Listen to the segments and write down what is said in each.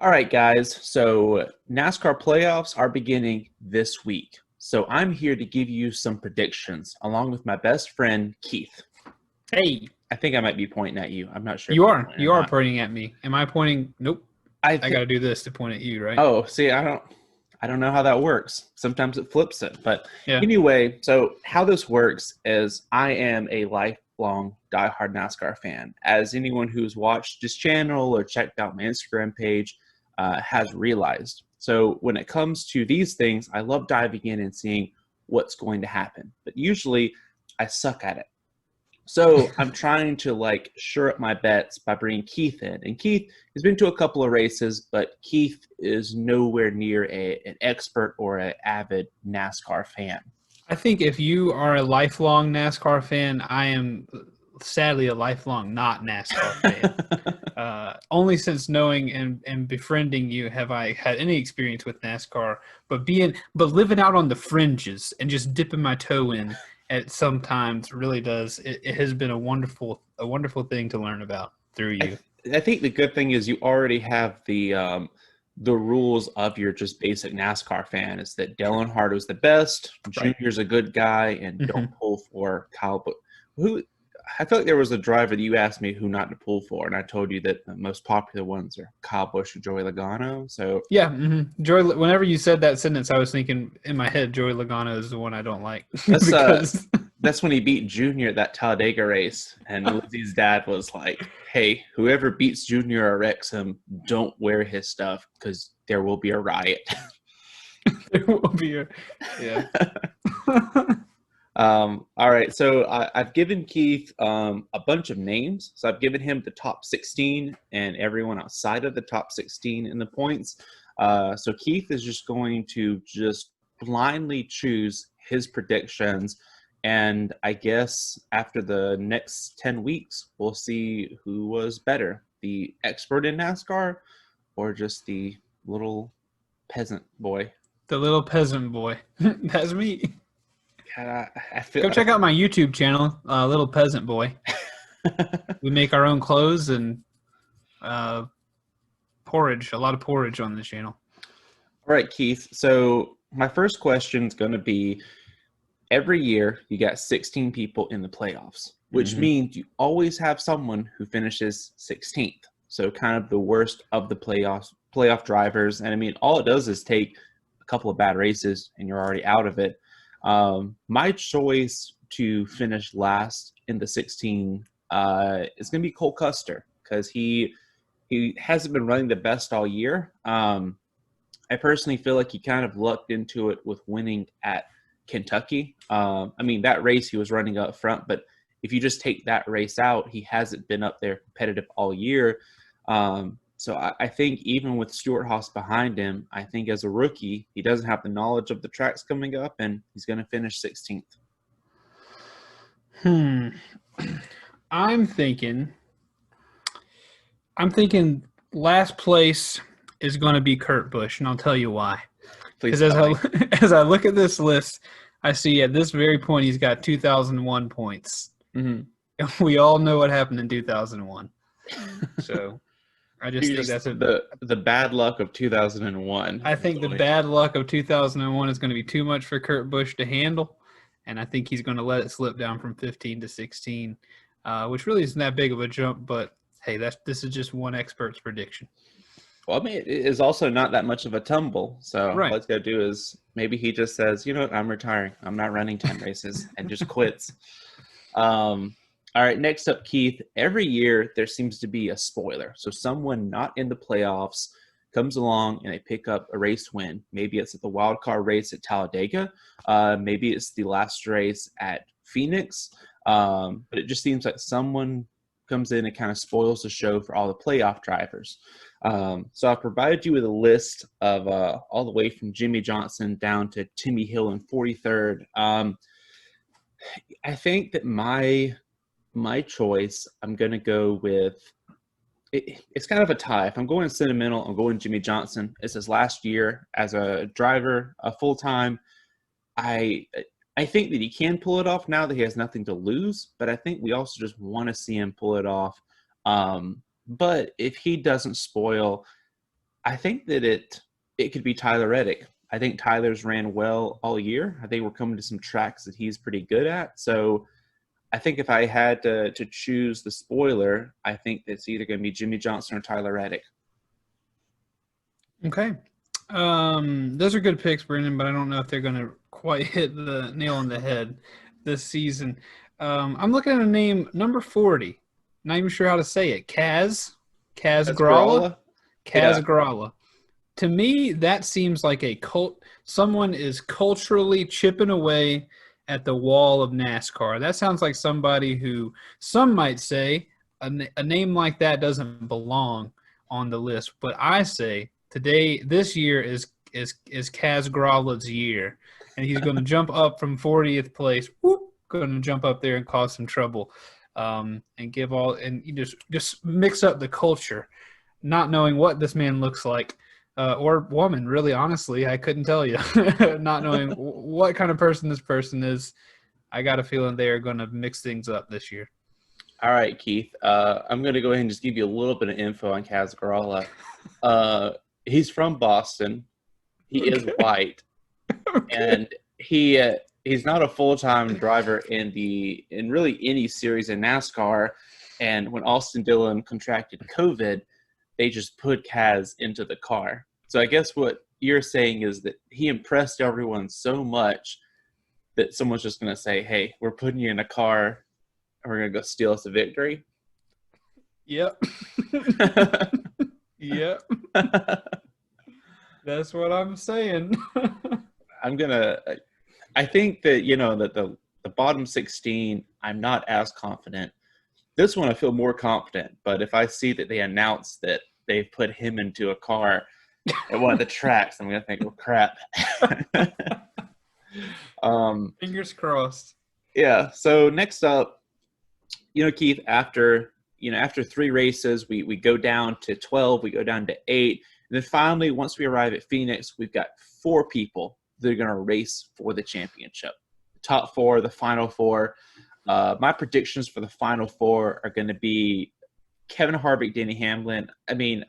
All right, guys. So NASCAR playoffs are beginning this week. So I'm here to give you some predictions along with my best friend, Keith. Hey, I think I might be pointing at you. I'm not sure if you you're are. pointing or You are not. pointing at me. Am I pointing? Nope. I I got think, to do this to point at you, right? oh, see, I don't know how that works. Sometimes it flips it. But Yeah. anyway, so how this works is I am a lifelong diehard NASCAR fan. As anyone who's watched this channel or checked out my Instagram page has realized. So when it comes to these things, I love diving in and seeing what's going to happen. But usually I suck at it. So I'm trying to sure up my bets by bringing Keith in. And Keith has been to a couple of races, but Keith is nowhere near an expert or an avid NASCAR fan. I think if you are a lifelong NASCAR fan, I am sadly a lifelong not NASCAR fan. Only since knowing and befriending you have I had any experience with NASCAR, but living out on the fringes and just dipping my toe in at sometimes really does. It has been a wonderful thing to learn about through I, you. th- I think the good thing is you already have the rules of your just basic NASCAR fan is that Dale Earnhardt was the best, Right. Junior's a good guy, and don't Hmm. pull for Kyle. But who? I feel like there was a driver that you asked me who not to pull for, and I told you that the most popular ones are Kyle Busch and Joey Logano. So Yeah, Joy. Whenever you said that sentence, I was thinking in my head, Joey Logano is the one I don't like that's because that's when he beat Junior at that Talladega race, and Lizzie's dad was like, "Hey, whoever beats Junior or wrecks him, don't wear his stuff because there will be a riot." there will be a yeah. All right, so I've given Keith a bunch of names. So I've given him the top 16 and everyone outside of the top 16 in the points. So Keith is just going to just blindly choose his predictions. And I guess after the next 10 weeks, we'll see who was better, the expert in NASCAR or just the little peasant boy. The little peasant boy. That's me. God, I feel. Go check out my YouTube channel, Little Peasant Boy. We make our own clothes and uh, porridge. A lot of porridge on this channel. All right, Keith. So my first question is going to be every year you got 16 people in the playoffs, which Mhm. means you always have someone who finishes 16th. So kind of the worst of the playoff drivers. And I mean, all it does is take a couple of bad races and you're already out of it. My choice to finish last in the 16 is going to be Cole Custer because he hasn't been running the best all year. I personally feel like he kind of lucked into it with winning at Kentucky. I mean, that race he was running up front, but if you just take that race out, he hasn't been up there competitive all year. So I think even with Stuart Haas behind him, I think as a rookie, he doesn't have the knowledge of the tracks coming up, and he's going to finish 16th. Hmm. I'm thinking. I'm thinking last place is going to be Kurt Busch, and I'll tell you why. Please Because tell me. as I look at this list, I see at this very point he's got 2001 points. Mm-hmm. We all know what happened in 2001. So I just think that's a. the bad luck of 2001. I think the bad luck of 2001 is going to be too much for Kurt Busch to handle, and I think he's going to let it slip down from 15 to 16, which really isn't that big of a jump. But hey, this is just one expert's prediction. Well, I mean, it is also not that much of a tumble. So all Right. he's got to do is maybe he just says, you know what, I'm retiring. I'm not running 10 races and just quits. All right, next up, Keith. Every year there seems to be a spoiler. So someone not in the playoffs comes along and they pick up a race win. Maybe it's at the wild card race at Talladega. Maybe it's the last race at Phoenix. But it just seems like someone comes in and kind of spoils the show for all the playoff drivers. So I've provided you with a list of all the way from Jimmy Johnson down to Timmy Hill in 43rd. I think that my choice, I'm going to go with it's kind of a tie. If I'm going sentimental, I'm going Jimmy Johnson. It's his last year as a driver, a full time. I I think that he can pull it off now that he has nothing to lose, but I think we also just want to see him pull it off. But if he doesn't spoil, I think that it could be Tyler Reddick. I think Tyler's ran well all year. I think we're coming to some tracks that he's pretty good at. So I think if I had to choose the spoiler, I think it's either going to be Jimmy Johnson or Tyler Reddick. Okay. Those are good picks, Brandon, but I don't know if they're going to quite hit the nail on the head this season. I'm looking at a name, number 40. Not even sure how to say it. Kaz Gralla? Kaz Gralla. To me, that seems like someone is culturally chipping away at the wall of NASCAR. That sounds like somebody who some might say a name like that doesn't belong on the list. But I say this year is Kaz Gralla's year, and he's going to jump up from 40th place. Going to jump up there and cause some trouble, and you just mix up the culture, not knowing what this man looks like. Or woman, really, honestly, I couldn't tell you. Not knowing what kind of person this person is, I got a feeling they are going to mix things up this year. All right, Keith. I'm going to go ahead and just give you a little bit of info on Kaz Gralla. He's from Boston. He is white, and he's not a full-time driver in really any series in NASCAR. And when Austin Dillon contracted COVID, they just put Kaz into the car. So I guess what you're saying is that he impressed everyone so much that someone's just going to say, hey, we're putting you in a car and we're going to go steal us a victory. Yep. Yep. That's what I'm saying. I think that, that the bottom 16, I'm not as confident. This one I feel more confident, but if I see that they announce that they've put him into a car at one of the tracks, I'm going to think, oh, crap. Fingers crossed. Yeah, so next up, Keith, after 3 races, we go down to 12, we go down to 8, and then finally, once we arrive at Phoenix, we've got 4 people that are going to race for the championship. The top 4, the final 4. My predictions for the final 4 are going to be Kevin Harvick, Denny Hamlin. I mean,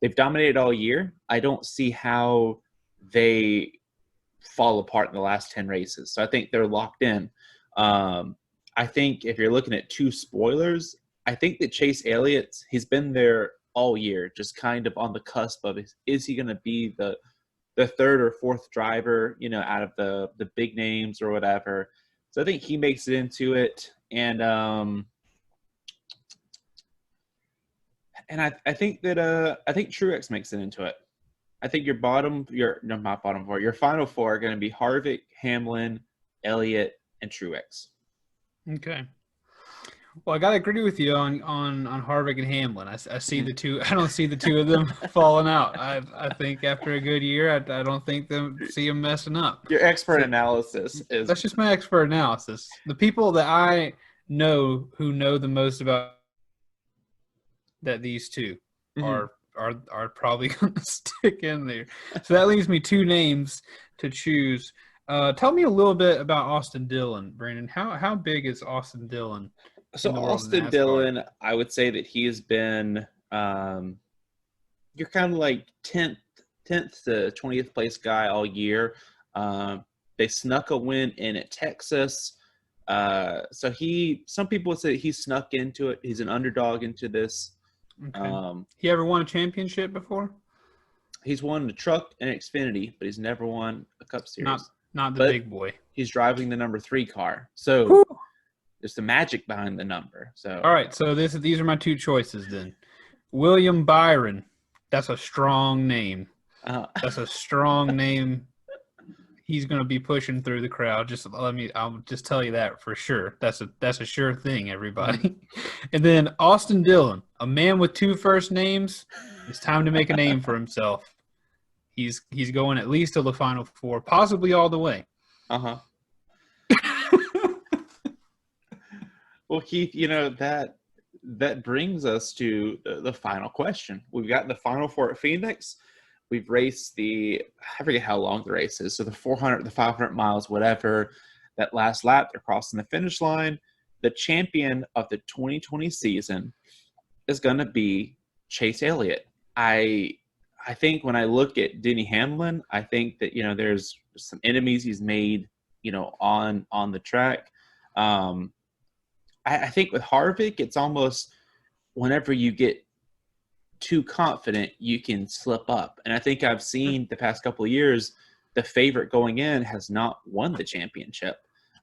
they've dominated all year. I don't see how they fall apart in the last 10 races. So I think they're locked in. I think if you're looking at 2 spoilers, I think that Chase Elliott, he's been there all year, just kind of on the cusp of is he going to be the 3rd or 4th driver, out of the big names or whatever. So I think he makes it into it. And I think that Truex makes it into it. I think your final 4 are going to be Harvick, Hamlin, Elliott, and Truex. Okay. Well, I got to agree with you on Harvick and Hamlin. I see the two. I don't see the two of them falling out. I think after a good year, I don't see them messing up. Your expert analysis is that's just my expert analysis. The people that I know who know the most about that these two are probably going to stick in there. So that leaves me 2 names to choose. Tell me a little bit about Austin Dillon, Brandon. How big is Austin Dillon? So Austin Dillon, I would say that he has been you're kind of like 10th to 20th place guy all year. They snuck a win in at Texas. So some people would say he snuck into it. He's an underdog into this. Okay. He ever won a championship before? He's won the Truck and Xfinity, but he's never won a Cup Series. Not the big boy. He's driving the number 3 car. So there's the magic behind the number. So all right, so these are my 2 choices then. William Byron. That's a strong name. That's a strong name. He's going to be pushing through the crowd. I'll just tell you that for sure. That's a sure thing, everybody. And then Austin Dillon, a man with 2 first names. It's time to make a name for himself. He's going at least to the final 4, possibly all the way. Well, Keith, that brings us to the final question. We've got the final 4 at Phoenix. We've raced I forget how long the race is, so the 400, the 500 miles, whatever, that last lap, they're crossing the finish line. The champion of the 2020 season is going to be Chase Elliott. I I think when I look at Denny Hamlin, I think that, there's some enemies he's made, on the track. I think with Harvick, it's almost whenever you get too confident, you can slip up. And I think I've seen the past couple of years, the favorite going in has not won the championship.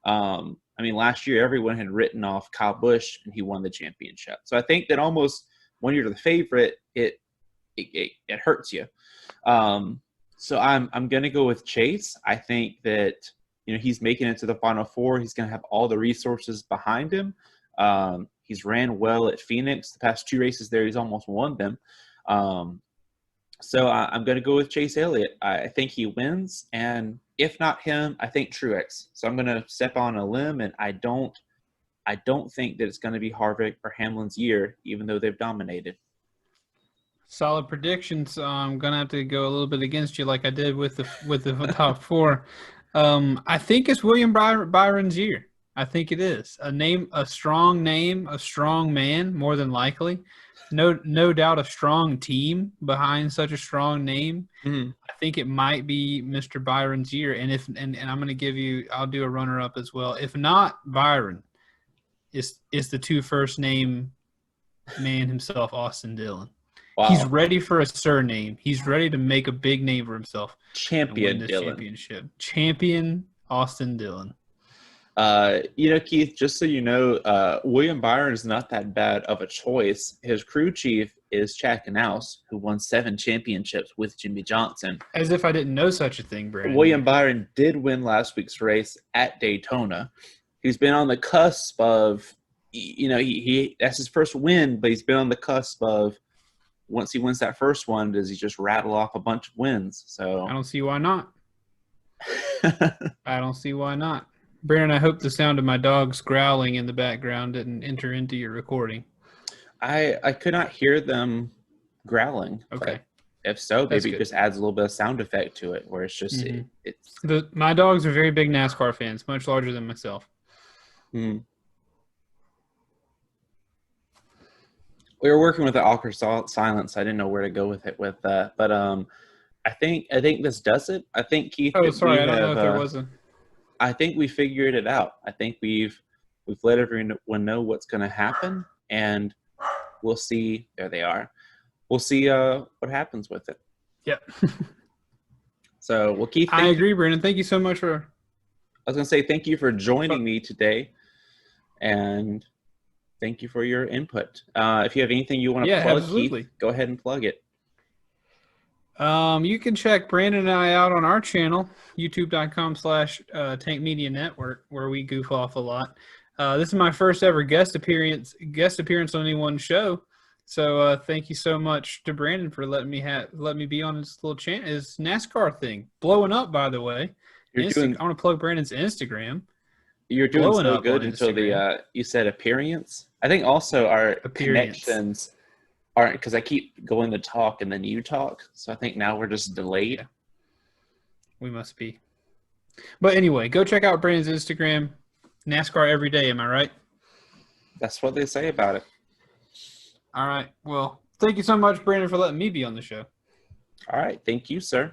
Last year, everyone had written off Kyle Busch, and he won the championship. So I think that almost when you're the favorite, it hurts you. So I'm going to go with Chase. I think that, he's making it to the Final Four. He's going to have all the resources behind him. He's ran well at Phoenix. The past 2 races there, he's almost won them. So I'm going to go with Chase Elliott. I think he wins, and if not him, I think Truex. So I'm going to step on a limb, and I don't think that it's going to be Harvick or Hamlin's year, even though they've dominated. Solid predictions. I'm gonna have to go a little bit against you, like I did with the top 4. I think it's William Byron's year. I think it is a strong name, a strong man, more than likely. No doubt, a strong team behind such a strong name. Mm-hmm. I think it might be Mr. Byron's year, and I'm gonna give you. I'll do a runner up as well. If not Byron, is the 2 first name man himself, Austin Dillon. Wow. He's ready for a surname. He's ready to make a big name for himself. Champion win Dillon. Championship. Champion Austin Dillon. Keith, just so you know, William Byron is not that bad of a choice. His crew chief is Chad Knaus, who won 7 championships with Jimmy Johnson. As if I didn't know such a thing, Brandon. William Byron did win last week's race at Daytona. He's been on the cusp of, he that's his first win, but he's been on the cusp of, once he wins that first one, does he just rattle off a bunch of wins? So I don't see why not. I don't see why not. Brandon, I hope the sound of my dogs growling in the background didn't enter into your recording. I could not hear them growling. Okay. If so, maybe it just adds a little bit of sound effect to it, where it's just my dogs are very big NASCAR fans, much larger than myself. Hmm. We were working with the awkward silence. I didn't know where to go with it with that, but I think this does it. I think Keith. Oh, sorry, I don't know if there was a. I think we figured it out. I think we've let everyone know what's going to happen, and we'll see. There they are. We'll see what happens with it. Yep. So, well, Keith. I agree, Brandon. Thank you so much for. I was going to say thank you for joining me today, and thank you for your input. If you have anything you want to plug, absolutely. Keith, go ahead and plug it. You can check Brandon and I out on our channel, youtube.com/Tank Media Network, where we goof off a lot. This is my first ever guest appearance on anyone's show. So thank you so much to Brandon for letting me be on his little channel, his NASCAR thing. Blowing up, by the way. I want to plug Brandon's Instagram. You're doing so good until you said appearance. I think also our connections aren't, because I keep going to talk and then you talk. So I think now we're just delayed. Yeah. We must be. But anyway, go check out Brandon's Instagram. NASCAR every day, am I right? That's what they say about it. All right. Well, thank you so much, Brandon, for letting me be on the show. All right. Thank you, sir.